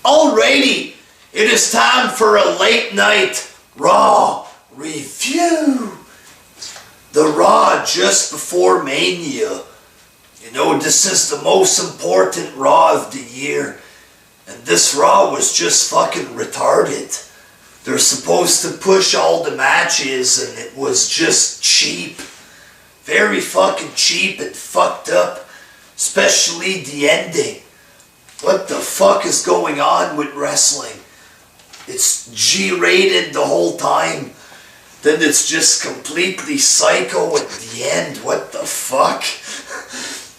Alrighty, it is time for a late night Raw review. The Raw just before Mania. You know, this is the most important Raw of the year. And this Raw was just fucking retarded. They're supposed to push all the matches and it was just cheap. Very fucking cheap and fucked up. Especially the ending. What the fuck is going on with wrestling? It's G-rated the whole time. Then it's just completely psycho at the end. What the fuck?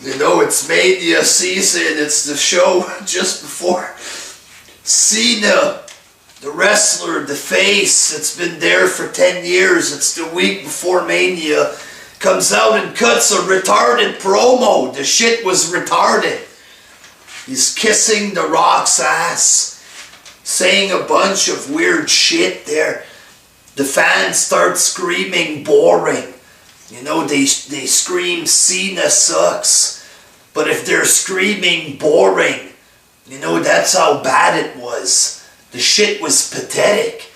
You know, it's Mania season. It's the show just before Cena, the wrestler, the face. It's been there for 10 years. It's the week before Mania. Comes out and cuts a retarded promo. The shit was retarded. He's kissing The Rock's ass, saying a bunch of weird shit there. The fans start screaming boring. You know, they scream Cena sucks. But if they're screaming boring, you know, that's how bad it was. The shit was pathetic.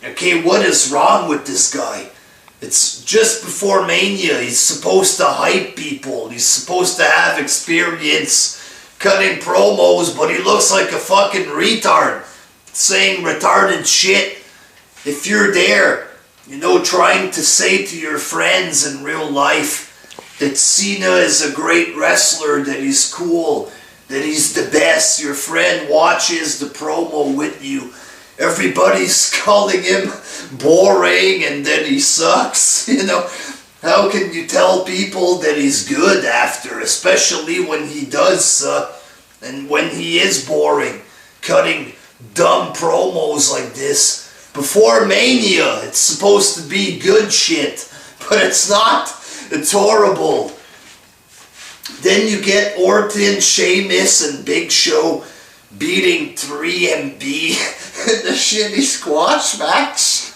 Okay, what is wrong with this guy? It's just before Mania. He's supposed to hype people. He's supposed to have experience cutting promos, but he looks like a fucking retard, saying retarded shit. If you're there, you know, trying to say to your friends in real life that Cena is a great wrestler, that he's cool, that he's the best, your friend watches the promo with you, everybody's calling him boring and that he sucks, you know. How can you tell people that he's good after, especially when he does suck and when he is boring, cutting dumb promos like this? Before Mania, it's supposed to be good shit, but it's not. It's horrible. Then you get Orton, Sheamus, and Big Show beating 3MB in the shitty squash match.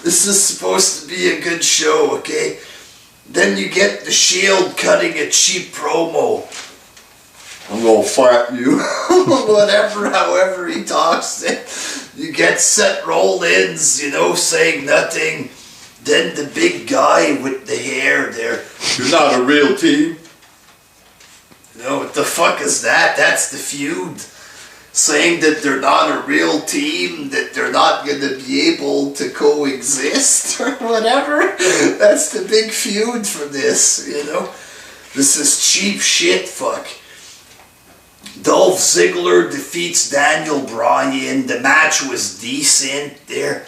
This is supposed to be a good show, okay? Then you get the Shield cutting a cheap promo. I'm gonna fight you. Whatever, however he talks. You get Seth Rollins, you know, saying nothing. Then the big guy with the hair there. You're not a real team. You know, what the fuck is that? That's the feud. Saying that they're not a real team, that they're not going to be able to coexist or whatever. That's the big feud for this, you know. This is cheap shit, fuck. Dolph Ziggler defeats Daniel Bryan. The match was decent there.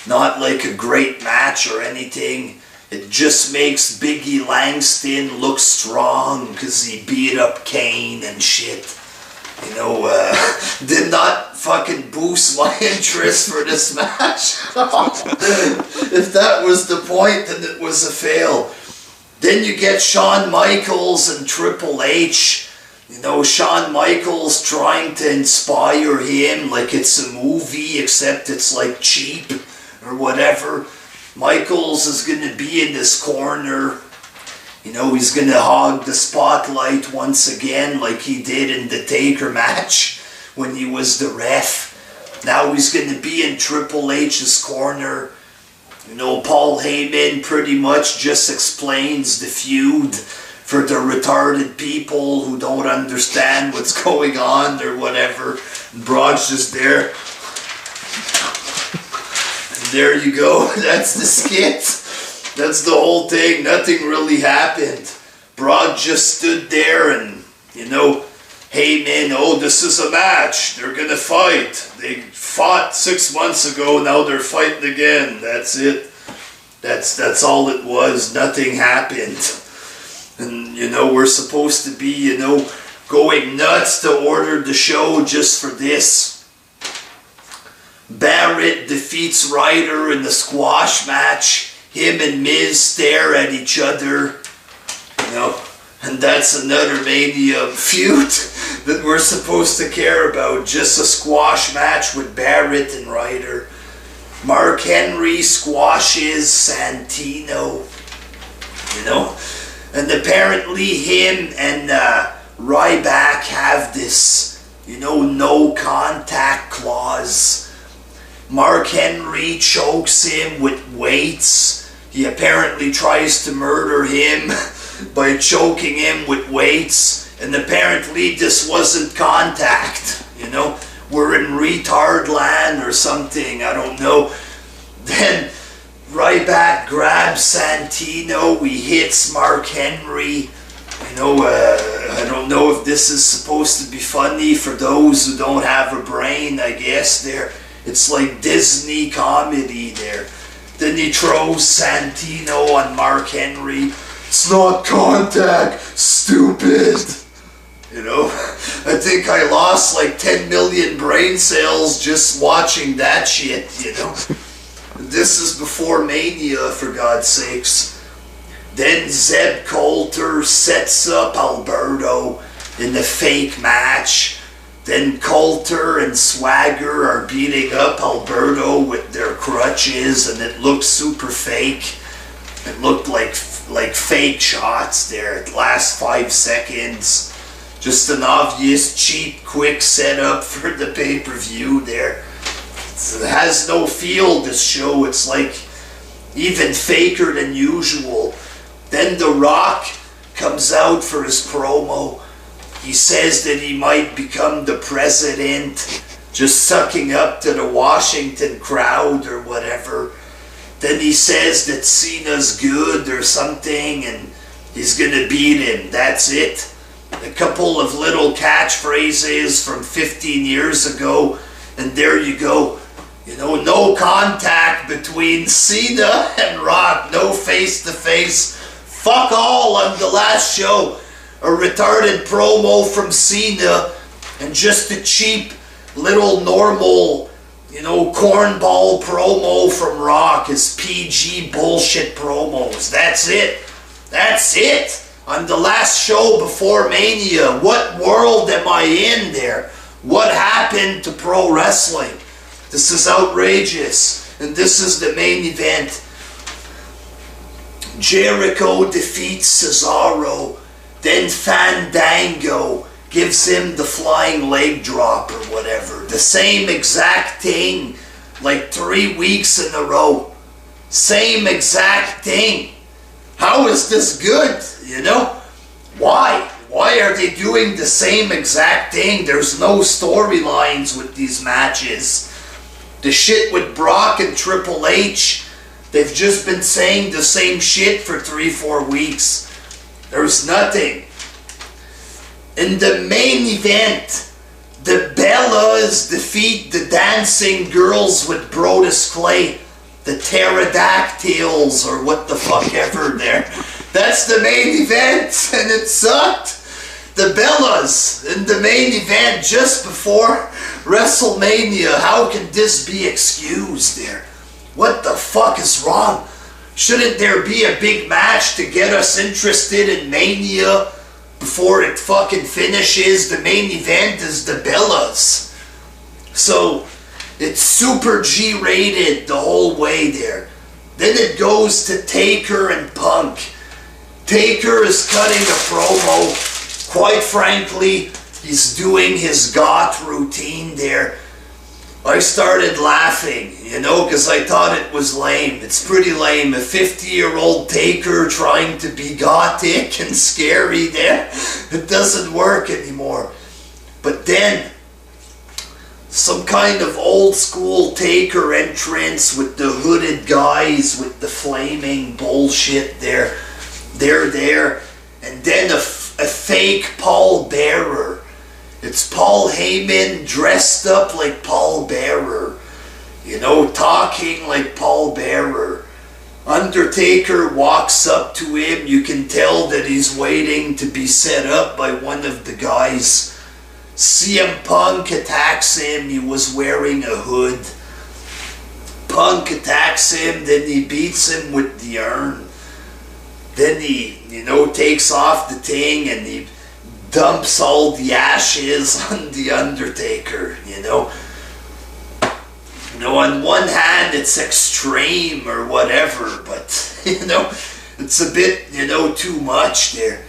Not like a great match or anything. It just makes Biggie Langston look strong because he beat up Kane and shit. You know, did not fucking boost my interest for this match. If that was the point, then it was a fail. Then you get Shawn Michaels and Triple H. You know, Shawn Michaels trying to inspire him like it's a movie, except it's like cheap or whatever. Michaels is going to be in this corner. You know, he's going to hog the spotlight once again like he did in the Taker match when he was the ref. Now he's going to be in Triple H's corner. You know, Paul Heyman pretty much just explains the feud for the retarded people who don't understand what's going on or whatever. And Brock's just there. And there you go. That's the skit. That's the whole thing. Nothing really happened. Brock just stood there and, you know, Heyman, oh, this is a match. They're going to fight. They fought 6 months ago. Now they're fighting again. That's it. That's all it was. Nothing happened. And, you know, we're supposed to be, you know, going nuts to order the show just for this. Barrett defeats Ryder in the squash match. Him and Miz stare at each other. You know, and that's another Mania feud that we're supposed to care about. Just a squash match with Barrett and Ryder. Mark Henry squashes Santino. You know, and apparently him and Ryback have this no contact clause. Mark Henry chokes him with weights. He apparently tries to murder him by choking him with weights. And apparently this wasn't contact, We're in retard land or something, I don't know. Then Ryback grabs Santino, he hits Mark Henry. I don't know if this is supposed to be funny for those who don't have a brain, I guess. It's like Disney comedy there. Then he throws Santino on Mark Henry. It's not contact, stupid. I think I lost like 10 million brain cells just watching that shit, This is before Mania, for God's sakes. Then Zeb Coulter sets up Alberto in the fake match. Then Coulter and Swagger are beating up Alberto with their crutches, and it looks super fake. It looked like fake shots there. It lasts 5 seconds. Just an obvious, cheap, quick setup for the pay-per-view there. It has no feel, this show. It's like even faker than usual. Then The Rock comes out for his promo. He says that he might become the president, just sucking up to the Washington crowd or whatever. Then he says that Cena's good or something and he's gonna beat him. That's it. A couple of little catchphrases from 15 years ago, and there you go. No contact between Cena and Rock, no face-to-face. Fuck all on the last show. A retarded promo from Cena and just a cheap little normal, cornball promo from Rock. His PG bullshit promos. That's it. That's it. On the last show before Mania, what world am I in there? What happened to pro wrestling? This is outrageous. And this is the main event. Jericho defeats Cesaro. Then Fandango gives him the flying leg drop or whatever. The same exact thing, like 3 weeks in a row. Same exact thing. How is this good, Why? Why are they doing the same exact thing? There's no storylines with these matches. The shit with Brock and Triple H, they've just been saying the same shit for 3-4 weeks. There's nothing. In the main event, the Bellas defeat the Dancing Girls with Brodus Clay. The Pterodactyls, or what the fuck ever there. That's the main event, and it sucked. The Bellas in the main event just before WrestleMania. How can this be excused there? What the fuck is wrong? Shouldn't there be a big match to get us interested in Mania before it fucking finishes? The main event is the Bellas. So, it's super G-rated the whole way there. Then it goes to Taker and Punk. Taker is cutting a promo. Quite frankly, he's doing his goth routine there. I started laughing, because I thought it was lame. It's pretty lame. A 50-year-old Taker trying to be gothic and scary there. It doesn't work anymore. But then, some kind of old school Taker entrance with the hooded guys with the flaming bullshit there. They're there. And then a fake Paul Bearer. It's Paul Heyman dressed up like Paul Bearer. Talking like Paul Bearer. Undertaker walks up to him. You can tell that he's waiting to be set up by one of the guys. CM Punk attacks him. He was wearing a hood. Punk attacks him. Then he beats him with the urn. Then he, takes off the thing and he dumps all the ashes on the Undertaker, on one hand it's extreme or whatever, but, it's a bit, too much there.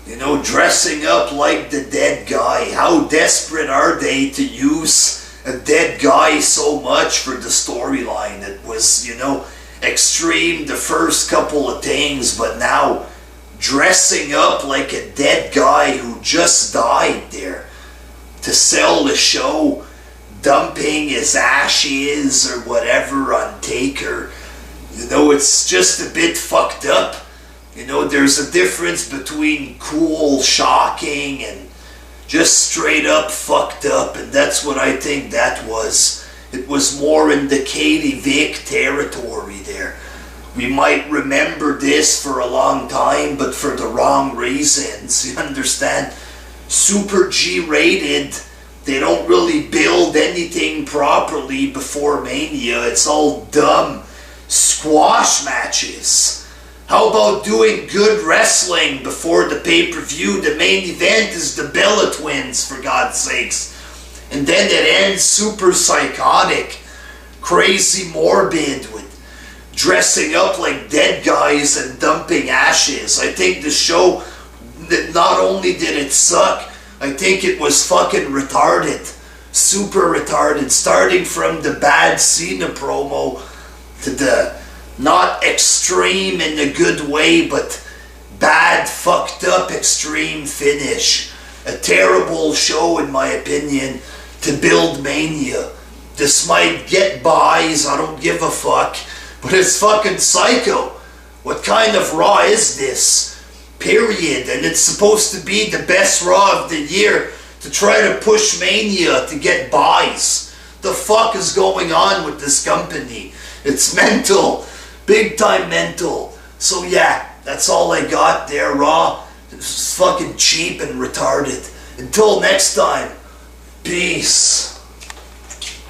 You know, dressing up like the dead guy. How desperate are they to use a dead guy so much for the storyline? It was, you know, extreme the first couple of things, but now dressing up like a dead guy who just died there to sell the show, dumping his ashes or whatever on Taker. You know, it's just a bit fucked up. You know, there's a difference between cool, shocking, and just straight up fucked up, and that's what I think that was. It was more in the Katie Vick territory there. We might remember this for a long time, but for the wrong reasons, you understand? Super G-rated, they don't really build anything properly before Mania. It's all dumb squash matches. How about doing good wrestling before the pay-per-view? The main event is the Bella Twins, for God's sakes. And then it ends super psychotic, crazy morbid, with dressing up like dead guys and dumping ashes. I think the show, not only did it suck, I think it was fucking retarded. Super retarded. Starting from the bad Cena promo to the not extreme in a good way, but bad, fucked up, extreme finish. A terrible show, in my opinion, to build Mania. This might get buys, I don't give a fuck, but it's fucking psycho. What kind of Raw is this? Period. And it's supposed to be the best Raw of the year to try to push Mania to get buys. The fuck is going on with this company? It's mental. Big time mental. So yeah, that's all I got there, Raw. It's fucking cheap and retarded. Until next time, peace.